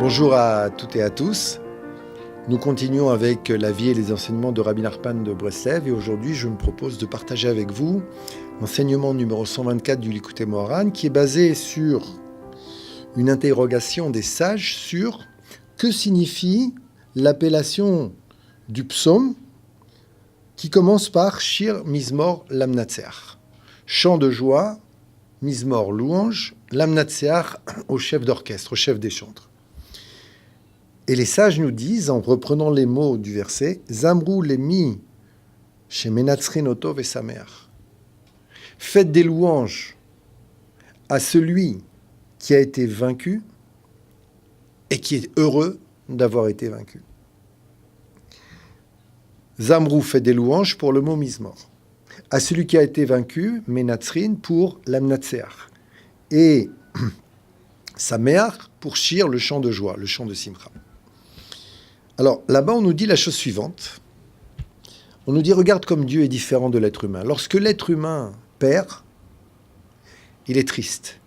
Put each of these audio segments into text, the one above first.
Bonjour à toutes et à tous. Nous continuons avec la vie et les enseignements de Rabbi Nachman de Breslev et aujourd'hui je me propose de partager avec vous l'enseignement numéro 124 du Likutei Moharan qui est basé sur une interrogation des sages sur que signifie l'appellation du psaume qui commence par Shir Mizmor Lamnatseach, chant de joie, Mizmor louange, Lamnatseach au chef d'orchestre, au chef des chantres. Et les sages nous disent, en reprenant les mots du verset, Zamrou lemi shemenatzrin oto vesameach. Faites des louanges à celui qui a été vaincu et qui est heureux d'avoir été vaincu. Zamrou fait des louanges pour le mot Mizmor. À celui qui a été vaincu, Menatzrin pour l'Amnatseach. Et Sameach pour Shir, le chant de joie, le chant de Simcha. Alors là-bas, on nous dit la chose suivante. On nous dit, regarde comme Dieu est différent de l'être humain. Lorsque l'être humain perd, il est triste.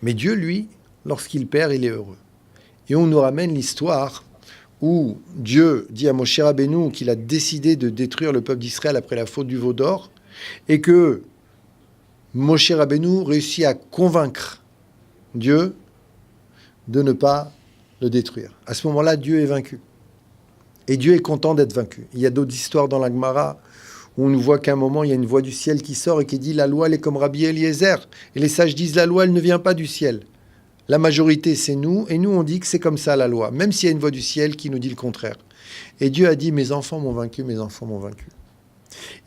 Mais Dieu, lui, lorsqu'il perd, il est heureux. Et on nous ramène l'histoire où Dieu dit à Moshe Rabbeinu qu'il a décidé de détruire le peuple d'Israël après la faute du veau d'or et que Moshe Rabbeinu réussit à convaincre Dieu de ne pas le détruire. À ce moment-là, Dieu est vaincu. Et Dieu est content d'être vaincu. Il y a d'autres histoires dans la Gemara où on nous voit qu'à un moment, il y a une voix du ciel qui sort et qui dit « La loi, elle est comme Rabbi Eliezer ». Et les sages disent « La loi, elle ne vient pas du ciel ». La majorité, c'est nous, et nous, on dit que c'est comme ça la loi, même s'il y a une voix du ciel qui nous dit le contraire. Et Dieu a dit « Mes enfants m'ont vaincu, mes enfants m'ont vaincu ».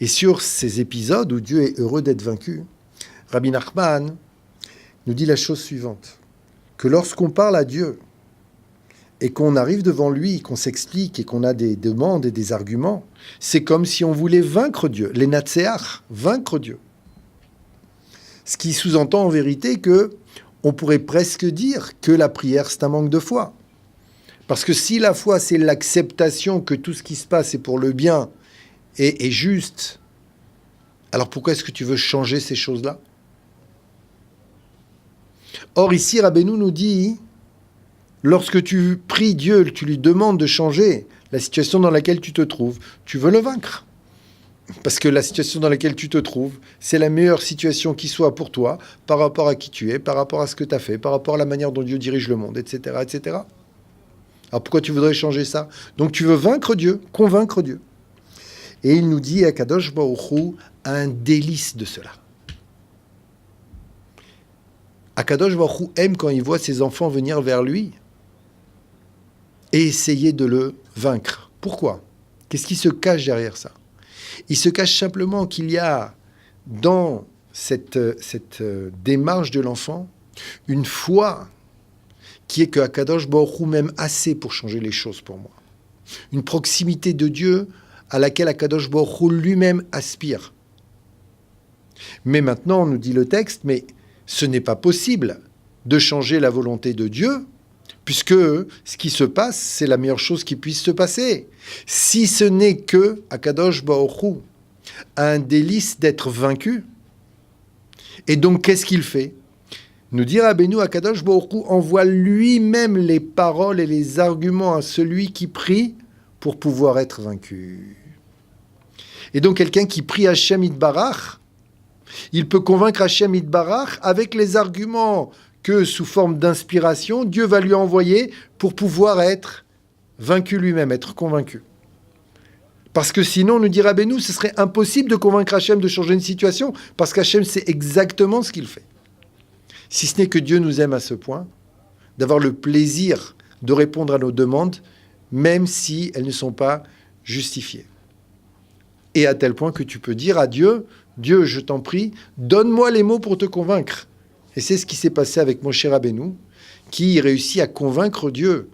Et sur ces épisodes où Dieu est heureux d'être vaincu, Rabbi Nachman nous dit la chose suivante, que lorsqu'on parle à Dieu, et qu'on arrive devant lui, qu'on s'explique et qu'on a des demandes et des arguments, c'est comme si on voulait vaincre Dieu, les Natseach, vaincre Dieu. Ce qui sous-entend en vérité que on pourrait presque dire que la prière, c'est un manque de foi. Parce que si la foi, c'est l'acceptation que tout ce qui se passe est pour le bien et est juste, alors pourquoi est-ce que tu veux changer ces choses-là ? Or, ici, Rabbeinu nous dit, lorsque tu pries Dieu, tu lui demandes de changer la situation dans laquelle tu te trouves, tu veux le vaincre. Parce que la situation dans laquelle tu te trouves, c'est la meilleure situation qui soit pour toi, par rapport à qui tu es, par rapport à ce que tu as fait, par rapport à la manière dont Dieu dirige le monde, etc., etc. Alors pourquoi tu voudrais changer ça ? Donc tu veux vaincre Dieu, convaincre Dieu. Et il nous dit, Akadosh Baruch Hu a un délice de cela. Akadosh Baruch Hu aime quand il voit ses enfants venir vers lui et essayer de le vaincre. Pourquoi ? Qu'est-ce qui se cache derrière ça ? Il se cache simplement qu'il y a dans cette démarche de l'enfant une foi qui est que Akadosh Baruch Hu m'aime assez pour changer les choses pour moi. Une proximité de Dieu à laquelle Akadosh Baruch Hu lui-même aspire. Mais maintenant, nous dit le texte, mais ce n'est pas possible de changer la volonté de Dieu puisque ce qui se passe, c'est la meilleure chose qui puisse se passer. Si ce n'est que Akadosh Baruch Hu a un délice d'être vaincu, et donc qu'est-ce qu'il fait ? Nous dit Rabbeinu, Akadosh Baruch Hu envoie lui-même les paroles et les arguments à celui qui prie pour pouvoir être vaincu. Et donc quelqu'un qui prie Hashem Yitbarach, il peut convaincre Hashem Yitbarach avec les arguments que sous forme d'inspiration, Dieu va lui envoyer pour pouvoir être vaincu lui-même, être convaincu. Parce que sinon, nous dit Rabbeinu, ce serait impossible de convaincre Hachem de changer une situation, parce qu'Hachem sait exactement ce qu'il fait. Si ce n'est que Dieu nous aime à ce point, d'avoir le plaisir de répondre à nos demandes, même si elles ne sont pas justifiées. Et à tel point que tu peux dire à Dieu, Dieu, je t'en prie, donne-moi les mots pour te convaincre. Et c'est ce qui s'est passé avec Moshe Rabbeinu, qui réussit à convaincre Dieu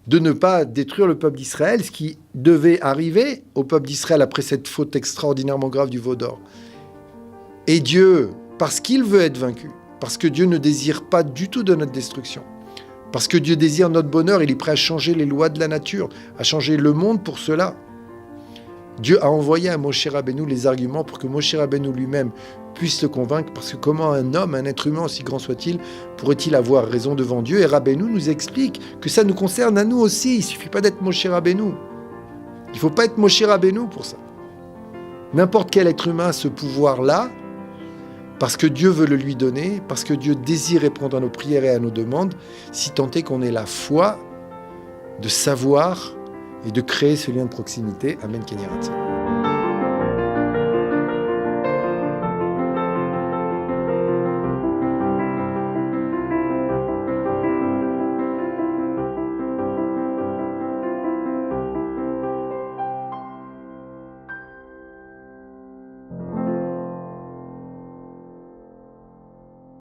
de ne pas détruire le peuple d'Israël, ce qui devait arriver au peuple d'Israël après cette faute extraordinairement grave du veau d'or. Et Dieu, parce qu'il veut être vaincu, parce que Dieu ne désire pas du tout de notre destruction, parce que Dieu désire notre bonheur, il est prêt à changer les lois de la nature, à changer le monde pour cela. Dieu a envoyé à Moshe Rabbeinu les arguments pour que Moshe Rabbeinu lui-même puisse le convaincre, parce que comment un homme, un être humain, aussi grand soit-il, pourrait-il avoir raison devant Dieu? Et Rabbeinu nous explique que ça nous concerne à nous aussi. Il ne suffit pas d'être Moshe Rabbeinu. Il ne faut pas être Moshe Rabbeinu pour ça. N'importe quel être humain a ce pouvoir-là, parce que Dieu veut le lui donner, parce que Dieu désire répondre à nos prières et à nos demandes, si tant est qu'on ait la foi de savoir et de créer ce lien de proximité. Amen, Ken Yirah Hatzalah.